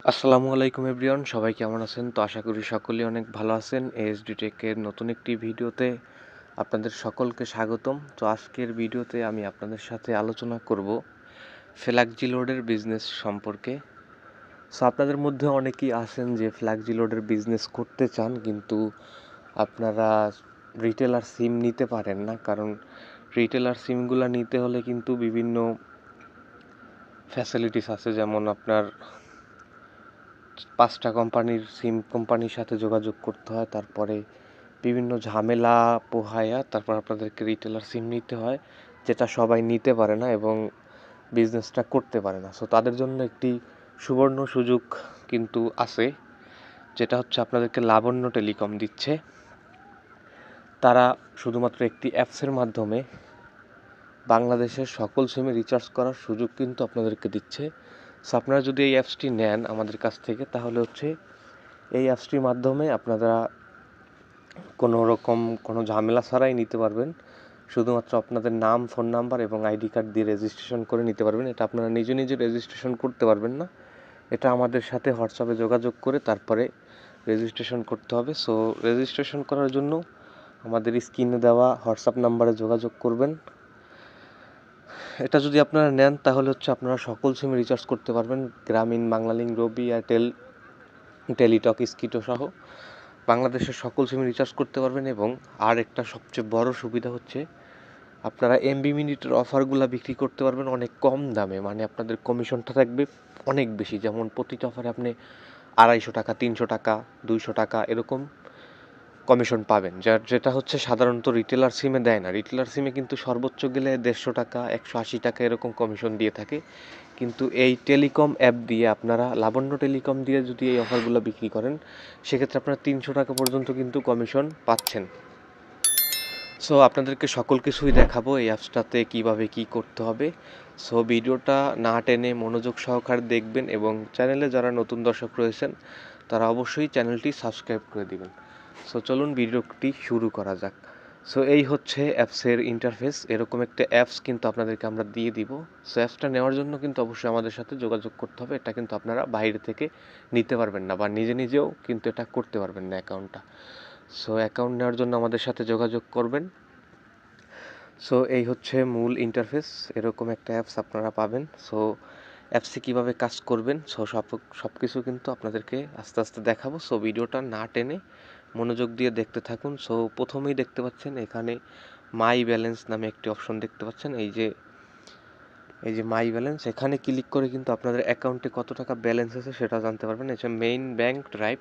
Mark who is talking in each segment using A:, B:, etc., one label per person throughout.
A: আসসালামু আলাইকুম এভরিওয়ান, সবাই কেমন আছেন? তো আশা করি সকলেই অনেক ভালো আছেন। এএসডি টেকের নতুন একটি ভিডিওতে আপনাদের সকলকে স্বাগতম। তো আজকের ভিডিওতে আমি আপনাদের সাথে আলোচনা করব ফ্ল্যাক্সি লোডের বিজনেস সম্পর্কে। সো আপনাদের মধ্যে অনেকেই আছেন যে ফ্ল্যাক্সি লোডের বিজনেস করতে চান, কিন্তু আপনারা রিটেলার সিম নিতে পারেন না, কারণ রিটেলার সিমগুলো নিতে হলে কিন্তু বিভিন্ন ফ্যাসিলিটিস আছে, যেমন আপনার 5টা কোম্পানির সিম কোম্পানির সাথে যোগাযোগ করতে হয়, তারপরে বিভিন্ন ঝামেলা পোহায়া তারপর আপনাদেরকে রিটেলার সিম নিতে হয়, যেটা সবাই নিতে পারে না এবং বিজনেসটা করতে পারে না। সো তাদের জন্য একটি সুবর্ণ সুযোগ কিন্তু আছে, যেটা হচ্ছে আপনাদেরকে লাবণ্য টেলিকম দিচ্ছে। তারা শুধুমাত্র একটি অ্যাপসের মাধ্যমে বাংলাদেশের সকল সিমে রিচার্জ করার সুযোগ কিন্তু আপনাদেরকে দিচ্ছে। সো আপনারা যদি এই অ্যাপসটি নেন আমাদের কাছ থেকে, তাহলে হচ্ছে এই অ্যাপসটির মাধ্যমে আপনারা কোনো ঝামেলা ছাড়াই নিতে পারবেন। শুধুমাত্র আপনাদের নাম, ফোন নাম্বার এবং আইডি কার্ড দিয়ে রেজিস্ট্রেশন করে নিতে পারবেন। এটা আপনারা নিজে নিজে রেজিস্ট্রেশন করতে পারবেন না, এটা আমাদের সাথে হোয়াটসঅ্যাপে যোগাযোগ করে তারপরে রেজিস্ট্রেশন করতে হবে। সো রেজিস্ট্রেশন করার জন্য আমাদের স্ক্রিনে দেওয়া হোয়াটসঅ্যাপ নাম্বারে যোগাযোগ করবেন। এটা যদি আপনারা নেন তাহলে হচ্ছে আপনারা সকল সিমে রিচার্জ করতে পারবেন, গ্রামীণ, বাংলালিংক, রবি, এয়ারটেল, টেলিটক, স্কিটো সহ বাংলাদেশের সকল সিমে রিচার্জ করতে পারবেন। এবং আর একটা সবচেয়ে বড় সুবিধা হচ্ছে আপনারা এমবি মিনিটের অফারগুলো বিক্রি করতে পারবেন অনেক কম দামে, মানে আপনাদের কমিশনটা থাকবে অনেক বেশি। যেমন প্রতিটা অফারে আপনি 250 টাকা, 300 টাকা, 200 টাকা এরকম কমিশন পাবেন, যেটা হচ্ছে সাধারণত রিটেলার সিমে দেয় না। রিটেলার সিমে কিন্তু সর্বোচ্চ গেলে 150 টাকা, 180 টাকা এরকম কমিশন দিয়ে থাকে, কিন্তু এই টেলিকম অ্যাপ দিয়ে আপনারা লাবণ্য টেলিকম দিয়ে যদি এই অফারগুলো বিক্রি করেন, সেক্ষেত্রে আপনারা 300 টাকা পর্যন্ত কিন্তু কমিশন পাচ্ছেন। সো আপনাদেরকে সকল কিছুই দেখাবো এই অ্যাপসটাতে কীভাবে কী করতে হবে। সো ভিডিওটা না টেনে মনোযোগ সহকারে দেখবেন, এবং চ্যানেলে যারা নতুন দর্শক রয়েছেন তারা অবশ্যই চ্যানেলটি সাবস্ক্রাইব করে দিবেন। সো চলুন ভিডিওটি শুরু করা যাক। সো এই হচ্ছে অ্যাপসের ইন্টারফেস। এরকম একটা অ্যাপস কিন্তু আপনাদেরকে আমরা দিয়ে দিব। সো অ্যাপসটা নেওয়ার জন্য কিন্তু অবশ্যই আমাদের সাথে যোগাযোগ করতে হবে। এটা কিন্তু আপনারা বাইরে থেকে নিতে পারবেন না, বা নিজে নিজেও কিন্তু এটা করতে পারবেন না অ্যাকাউন্টটা। সো অ্যাকাউন্ট নেওয়ার জন্য আমাদের সাথে যোগাযোগ করবেন। সো এই হচ্ছে মূল ইন্টারফেস, এরকম একটা অ্যাপস আপনারা পাবেন। সো অ্যাপসে কীভাবে কাজ করবেন, সো সব কিছু কিন্তু আপনাদেরকে আস্তে আস্তে দেখাবো। সো ভিডিওটা না টেনে মনোযোগ দিয়ে দেখতে থাকুন। সো প্রথমেই দেখতে পাচ্ছেন এখানে মাই ব্যালেন্স নামে একটি অপশন দেখতে পাচ্ছেন। এই যে মাই ব্যালেন্স, এখানে ক্লিক করে কিন্তু আপনাদের অ্যাকাউন্টে কত টাকা ব্যালেন্স আছে সেটা জানতে পারবেন। এটা মেইন ব্যাংক ড্রাইভ।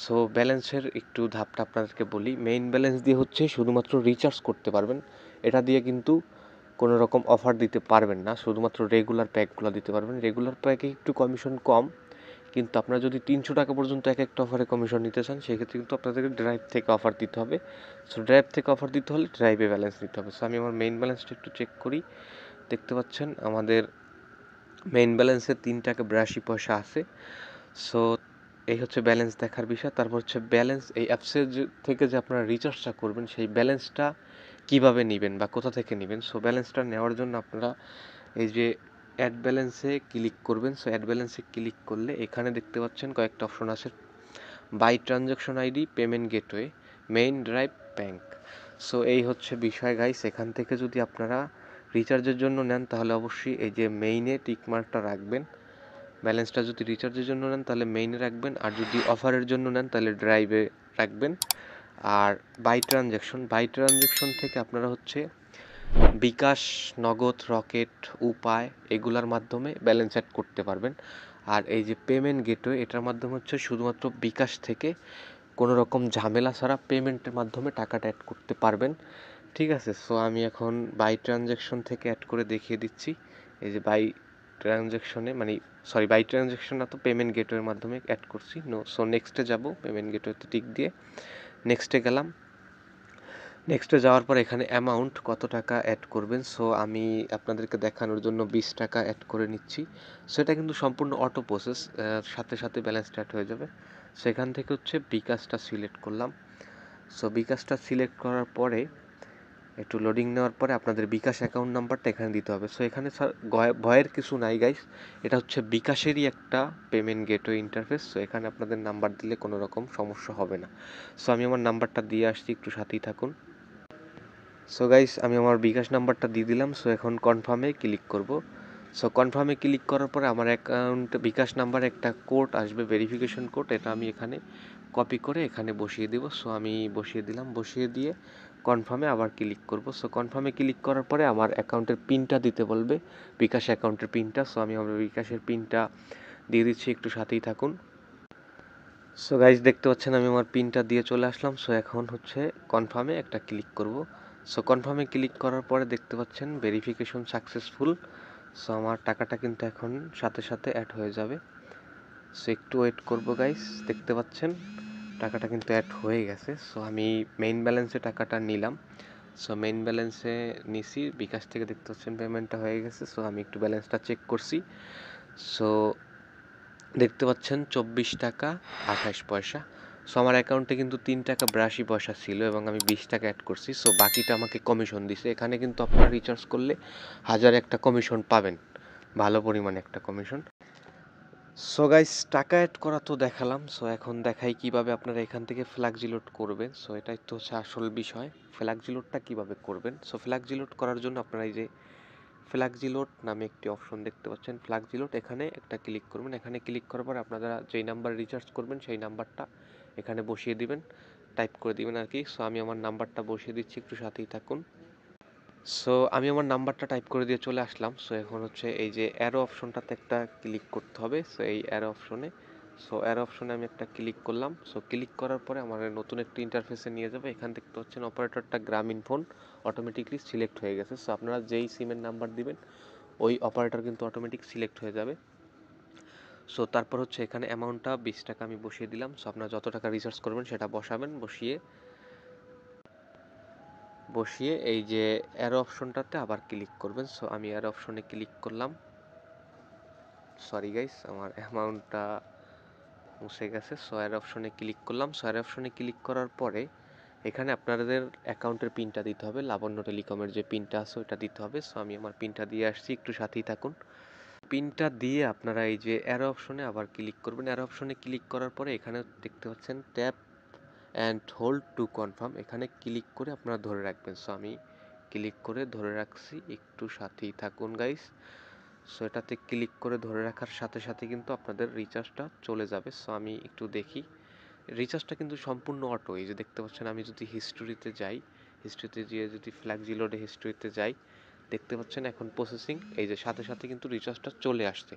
A: সো ব্যালেন্সের একটু ধাপটা আপনাদেরকে বলি। মেইন ব্যালেন্স দিয়ে হচ্ছে শুধুমাত্র রিচার্জ করতে পারবেন, এটা দিয়ে কিন্তু কোনো রকম অফার দিতে পারবেন না, শুধুমাত্র রেগুলার প্যাকগুলো দিতে পারবেন। রেগুলার প্যাকে একটু কমিশন কম, কিন্তু আপনারা যদি 300 টাকা পর্যন্ত এক একটা অফারে কমিশন নিতে চান, সেক্ষেত্রে কিন্তু আপনাদেরকে ড্রাইভ থেকে অফার দিতে হবে। সো ড্রাইভ থেকে অফার দিতে হলে ড্রাইভে ব্যালেন্স দিতে হবে। সো আমি আমার মেইন ব্যালেন্সটা একটু চেক করি। দেখতে পাচ্ছেন আমাদের মেইন ব্যালেন্সে 3 টাকা 82 পয়সা আছে। সো এই হচ্ছে ব্যালেন্স দেখার বিষয়। তারপর হচ্ছে ব্যালেন্স, এই অ্যাপসের থেকে যে আপনারা রিচার্জটা করবেন সেই ব্যালেন্সটা কিভাবে নেবেন বা কোথা থেকে নেবেন। সো ব্যালেন্সটা নেওয়ার জন্য আপনারা এই যে অ্যাড ব্যালেন্সে ক্লিক করবেন। সো অ্যাড ব্যালেন্সে ক্লিক করলে এখানে দেখতে পাচ্ছেন কয়েকটা অপশন আছে: by transaction ID, payment gateway, main drive, bank. So এই হচ্ছে বিষয় গাইস। এখান থেকে যদি আপনারা রিচার্জের জন্য নেন তাহলে অবশ্যই এই যে মেইনে টিকমার্কটা রাখবেন। ব্যালেন্সটা যদি রিচার্জের জন্য নেন তাহলে মেইনে রাখবেন, আর যদি অফারের জন্য নেন তাহলে ড্রাইভে রাখবেন। আর বাই ট্রানজ্যাকশন থেকে আপনারা হচ্ছে বিকাশ, নগদ, রকেট, উপায় এগুলার মাধ্যমে ব্যালেন্স অ্যাড করতে পারবেন। আর এই যে পেমেন্ট গেটওয়ে, এটার মাধ্যমে হচ্ছে শুধুমাত্র বিকাশ থেকে কোনো রকম ঝামেলা ছাড়া পেমেন্টের মাধ্যমে টাকাটা অ্যাড করতে পারবেন। ঠিক আছে। সো আমি এখন বাই ট্রানজ্যাকশন থেকে অ্যাড করে দেখিয়ে দিচ্ছি। এই যে বাই ট্রানজ্যাকশন না, তো পেমেন্ট গেটওয়ের মাধ্যমে অ্যাড করছি। সো নেক্সটে যাব, পেমেন্ট গেটওয়েতে টিক দিয়ে নেক্সটে গেলাম। নেক্সটে যাওয়ার পর এখানে অ্যামাউন্ট কত টাকা অ্যাড করবেন। সো আমি আপনাদেরকে দেখানোর জন্য 20 টাকা অ্যাড করে নিচ্ছি। সেটা কিন্তু সম্পূর্ণ অটো প্রসেস, সাথে সাথে ব্যালেন্সটা অ্যাড হয়ে যাবে। সেখান থেকে হচ্ছে বিকাশটা সিলেক্ট করলাম। সো বিকাশটা সিলেক্ট করার পরে একটু লোডিং নেওয়ার পরে আপনাদের বিকাশ অ্যাকাউন্ট নাম্বারটা এখানে দিতে হবে। সো এখানে স্যার ভয়ের কিছু নাই গাইস, এটা হচ্ছে বিকাশেরই একটা পেমেন্ট গেটওয়ে ইন্টারফেস। সো এখানে আপনাদের নাম্বার দিলে কোনো রকম সমস্যা হবে না। সো আমি আমার নাম্বারটা দিয়ে আসছি, একটু সাথেই থাকুন। সো গাইস আমি আমার বিকাশ নাম্বারটা দিয়ে দিলাম। সো এখন কনফার্মে ক্লিক করব। সো কনফার্মে ক্লিক করার পরে আমার অ্যাকাউন্ট বিকাশ নাম্বারে একটা কোড আসবে, ভেরিফিকেশন কোড, এটা আমি এখানে কপি করে এখানে বসিয়ে দেব। সো আমি বসিয়ে দিলাম, বসিয়ে দিয়ে কনফার্মে আবার ক্লিক করব। সো কনফার্মে ক্লিক করার পরে আমার অ্যাকাউন্টের পিনটা দিতে বলবে, বিকাশ অ্যাকাউন্টের পিনটা। সো আমি আমার বিকাশের পিনটা দিয়ে দিচ্ছি, একটু সাথেই থাকুন। সো গাইজ দেখতে পাচ্ছেন আমি আমার পিনটা দিয়ে চলে আসলাম। সো এখন হচ্ছে কনফার্মে একটা ক্লিক করব। সো কনফার্মে ক্লিক করার পরে দেখতে পাচ্ছেন ভেরিফিকেশন সাকসেসফুল। সো আমার টাকাটা কিন্তু এখন সাথে সাথে অ্যাড হয়ে যাবে। সো একটু ওয়েট করব গাইস, দেখতে পাচ্ছেন টাকাটা কিন্তু অ্যাড হয়ে গেছে। সো আমি মেইন ব্যালেন্সে টাকাটা নিলাম। সো মেইন ব্যালেন্সে নিছি, বিকাশ থেকে দেখতে পাচ্ছেন পেমেন্টটা হয়ে গেছে। সো আমি একটু ব্যালেন্সটা চেক করছি। সো দেখতে পাচ্ছেন 24 টাকা 28 পয়সা। সো আমার অ্যাকাউন্টে কিন্তু 3 টাকা 82 পয়সা ছিল এবং আমি 20 টাকা অ্যাড করছি। সো বাকিটা আমাকে কমিশন দিছে। এখানে কিন্তু আপনারা রিচার্জ করলে 1000 একটা কমিশন পাবেন, ভালো পরিমাণে একটা কমিশন। সো গাইস টাকা অ্যাড করা তো দেখালাম। সো এখন দেখাই কিভাবে আপনারা এখান থেকে ফ্ল্যাক্সি লোড করবেন। সো এটাই তো হচ্ছে আসল বিষয়, ফ্ল্যাক্সি লোডটা কিভাবে করবেন। সো ফ্ল্যাক্সি লোড করার জন্য আপনারা এই যে ফ্ল্যাক্সি লোড নামে একটি অপশন দেখতে পাচ্ছেন, ফ্ল্যাক্সি লোড, এখানে একটা ক্লিক করবেন। এখানে ক্লিক করার পর আপনারা যেই নাম্বার রিচার্জ করবেন সেই নাম্বারটা এখানে বসিয়ে দিবেন, টাইপ করে দিবেন আর কি। সো আমি আমার নাম্বারটা বসিয়ে দিচ্ছি, একটু সাথেই থাকুন। সো আমি আমার নাম্বারটা টাইপ করে দিয়ে চলে আসলাম। সো এখন হচ্ছে এই যে অ্যারো অপশনটাতে একটা ক্লিক করতে হবে। সো এই অ্যারো অপশনে, সো অ্যারো অপশনে আমি একটা ক্লিক করলাম। সো ক্লিক করার পরে আমার নতুন একটা ইন্টারফেসে নিয়ে যাবে। এখান দেখতে পাচ্ছেন অপারেটরটা গ্রামীণ ফোন অটোমেটিকলি সিলেক্ট হয়ে গেছে। সো আপনারা যেই সিমের নাম্বার দিবেন ওই অপারেটর কিন্তু অটোমেটিক সিলেক্ট হয়ে যাবে। সো তারপর হচ্ছে এখানে অ্যামাউন্টটা 20 টাকা আমি বসিয়ে দিলাম। সো আপনারা যত টাকা রিচার্জ করবেন সেটা বসাবেন, বসিয়ে এই যে অ্যারো অপশনটাতে আবার ক্লিক করবেন। সো আমি অ্যারো অপশনে ক্লিক করলাম। সরি গাইস, আমার অ্যামাউন্টটা মুছে গেছে। সো অ্যারো অপশনে ক্লিক করলাম। সো অ্যারো অপশনে ক্লিক করার পরে এখানে আপনাদের অ্যাকাউন্টের পিনটা দিতে হবে, লাবণ্য টেলিকমের যে পিনটা আছে ওটা দিতে হবে। সো আমি আমার পিনটা দিয়ে আসছি, একটু সাথেই থাকুন। পিনটা দিয়ে আপনারা এই যে অ্যারো অপশনে আবার ক্লিক করবেন। অ্যারো অপশনে ক্লিক করার পরে এখানে দেখতে পাচ্ছেন tap and hold to confirm, এখানে ক্লিক করে আপনারা ধরে রাখবেন। সো আমি ক্লিক করে ধরে রাখছি, একটু সাথেই থাকুন গাইস। সো এটাতে ক্লিক করে ধরে রাখার সাথে সাথে কিন্তু আপনাদের রিচার্জটা চলে যাবে। সো আমি একটু দেখি, রিচার্জটা কিন্তু সম্পূর্ণ অটো। এই যে দেখতে পাচ্ছেন আমি যদি হিস্টোরিতে যাই, হিস্টোরিতে গিয়ে যদি ফ্ল্যাক্সি লোডে হিস্টোরিতে যাই, দেখতে পাচ্ছেন এখন প্রসেসিং, এই যে সাথে সাথে কিন্তু রিচার্জটা চলে আসছে।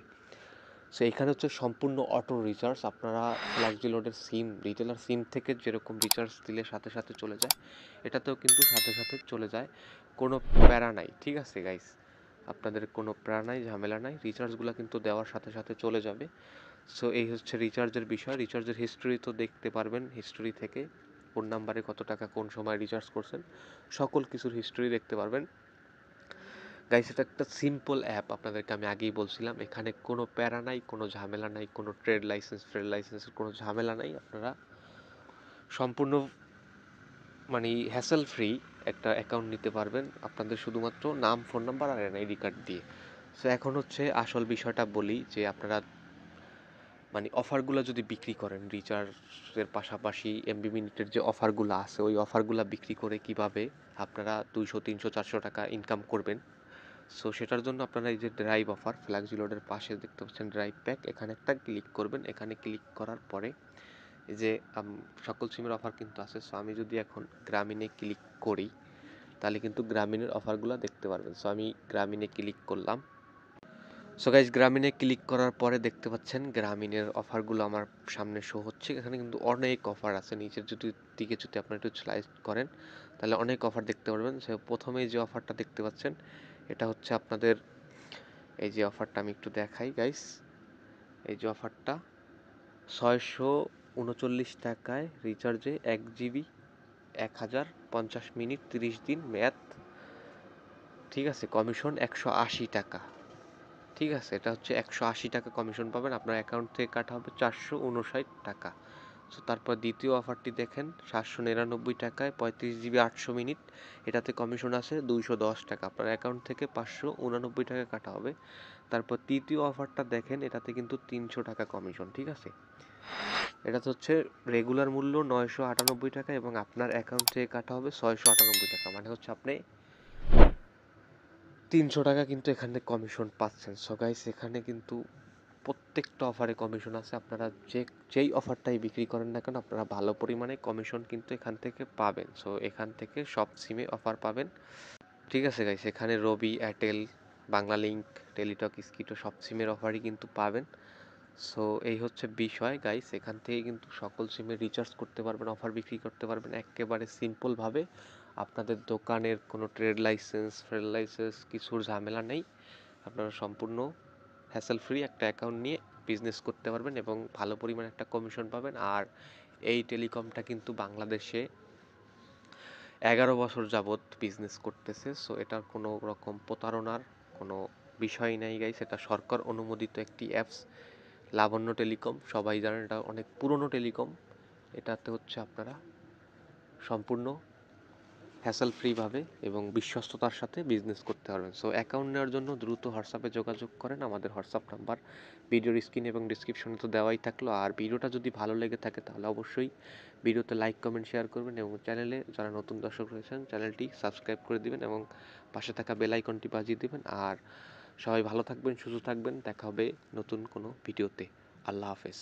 A: সো এখানে হচ্ছে সম্পূর্ণ অটো রিচার্জ। আপনারা ফ্ল্যাক্সি লোডের সিম, রিটেলার সিম থেকে যেরকম রিচার্জ দিলে সাথে সাথে চলে যায়, এটাতেও কিন্তু সাথে সাথে চলে যায়, কোনো প্যারা নাই। ঠিক আছে গাইস, আপনাদের কোনো প্যারা নাই, ঝামেলা নাই, রিচার্জগুলো কিন্তু দেওয়ার সাথে সাথে চলে যাবে। সো এই হচ্ছে রিচার্জের বিষয়। রিচার্জের হিস্টোরি তো দেখতে পারবেন, হিস্টোরি থেকে কোন নাম্বারে কত টাকা কোন সময় রিচার্জ করছেন সকল কিছুর হিস্টোরি দেখতে পারবেন। গাইস এটা একটা সিম্পল অ্যাপ, আপনাদেরকে আমি আগেই বলছিলাম, এখানে কোনো প্যারা নাই, কোনো ঝামেলা নাই, কোনো ট্রেড লাইসেন্সের কোনো ঝামেলা নাই। আপনারা সম্পূর্ণ মানে হ্যাসেল ফ্রি একটা অ্যাকাউন্ট নিতে পারবেন আপনাদের শুধুমাত্র নাম, ফোন নাম্বার আর এনআইডি কার্ড দিয়ে। সো এখন হচ্ছে আসল বিষয়টা বলি, যে আপনারা মানে অফারগুলো যদি বিক্রি করেন, রিচার্জের পাশাপাশি এমবি মিনিটের যে অফারগুলো আছে ওই অফারগুলো বিক্রি করে কিভাবে আপনারা 200 300 400 টাকা ইনকাম করবেন। সো সেটার জন্য আপনারা এই যে ড্রাইভ অফার, ফ্ল্যাক্সি লোডের পাশে দেখতে পাচ্ছেন ড্রাইভ প্যাক, এখানে একটা ক্লিক করবেন। এখানে ক্লিক করার পরে এই যে সকল সিমের অফার কিন্তু আছে। সো আমি যদি এখন গ্রামীণে ক্লিক করি তাহলে কিন্তু গ্রামীণের অফারগুলো দেখতে পারবেন। সো আমি গ্রামীণে ক্লিক করলাম। সো গাইজ গ্রামীণে ক্লিক করার পরে দেখতে পাচ্ছেন গ্রামীণের অফারগুলো আমার সামনে শো হচ্ছে। এখানে কিন্তু অনেক অফার আছে, নিচের দিকে যদি আপনারা একটু স্লাইড করেন তাহলে অনেক অফার দেখতে পারবেন। সে প্রথমেই যে অফারটা দেখতে পাচ্ছেন এটা হচ্ছে আপনাদের, এই যে অফারটা আমি একটু দেখাই গাইস, এই যে অফারটা 639 টাকায় রিচার্জে 1 জিবি 1050 মিনিট 30 দিন মেয়াদ। ঠিক আছে, কমিশন 180 টাকা। ঠিক আছে, এটা হচ্ছে 180 টাকা কমিশন পাবেন, আপনার অ্যাকাউন্ট থেকে কাটা হবে 459 টাকা। সো তারপর দ্বিতীয় অফারটি দেখেন 799 টাকায় 35 জিবি 800 মিনিট, এটাতে কমিশন আছে 210 টাকা, আপনার অ্যাকাউন্ট থেকে 589 টাকা কাটা হবে। তারপর তৃতীয় অফারটা দেখেন, এটাতে কিন্তু 300 টাকা কমিশন, ঠিক আছে। এটাতে হচ্ছে রেগুলার মূল্য 998 টাকা এবং আপনার অ্যাকাউন্ট থেকে কাটা হবে 698 টাকা, মানে হচ্ছে আপনি 300 টাকা কিন্তু এখানে কমিশন পাচ্ছেন। সো গাইস, এখানে কিন্তু প্রত্যেকটা অফারে কমিশন আছে, আপনারা যেই অফারটাই বিক্রি করেন না কেন আপনারা ভালো পরিমাণে কমিশন কিন্তু এখান থেকে পাবেন। সো এখান থেকে সব সিমে অফার পাবেন, ঠিক আছে গাইস। এখানে রবি, এয়ারটেল, বাংলালিংক, টেলিটক, স্কিটো সব সিমের অফারই কিন্তু পাবেন। সো এই হচ্ছে বিষয় গাইস, এখান থেকে কিন্তু সকল সিমে রিচার্জ করতে পারবেন, অফার বিক্রি করতে পারবেন একেবারে সিম্পলভাবে। আপনাদের দোকানের কোনো ট্রেড লাইসেন্স কিছুর ঝামেলা নেই, আপনারা সম্পূর্ণ হ্যাসেল ফ্রি একটা অ্যাকাউন্ট নিয়ে বিজনেস করতে পারবেন এবং ভালো পরিমাণে একটা কমিশন পাবেন। আর এই টেলিকমটা কিন্তু বাংলাদেশে 11 বছর যাবৎ বিজনেস করতেছে। সো এটার কোনো রকম প্রতারণার কোনো বিষয় নাই গাইস, এটা সরকার অনুমোদিত একটি অ্যাপস। লাবণ্য টেলিকম, সবাই জানেন এটা অনেক পুরনো টেলিকম। এটাতে হচ্ছে আপনারা সম্পূর্ণ হ্যাসেল ফ্রিভাবে এবং বিশ্বস্ততার সাথে বিজনেস করতে পারবেন। সো অ্যাকাউন্ট নেওয়ার জন্য দ্রুত হোয়াটসঅ্যাপে যোগাযোগ করেন, আমাদের হোয়াটসঅ্যাপ নাম্বার ভিডিওর স্ক্রিন এবং ডিসক্রিপশনে তো দেওয়াই থাকলো। আর ভিডিওটা যদি ভালো লেগে থাকে তাহলে অবশ্যই ভিডিওতে লাইক, কমেন্ট, শেয়ার করবেন এবং চ্যানেলে যারা নতুন দর্শক রয়েছেন চ্যানেলটি সাবস্ক্রাইব করে দিবেন এবং পাশে থাকা বেল আইকনটি বাজিয়ে দিবেন। আর সবাই ভালো থাকবেন, সুস্থ থাকবেন, দেখা হবে নতুন কোনো ভিডিওতে। আল্লাহ হাফেজ।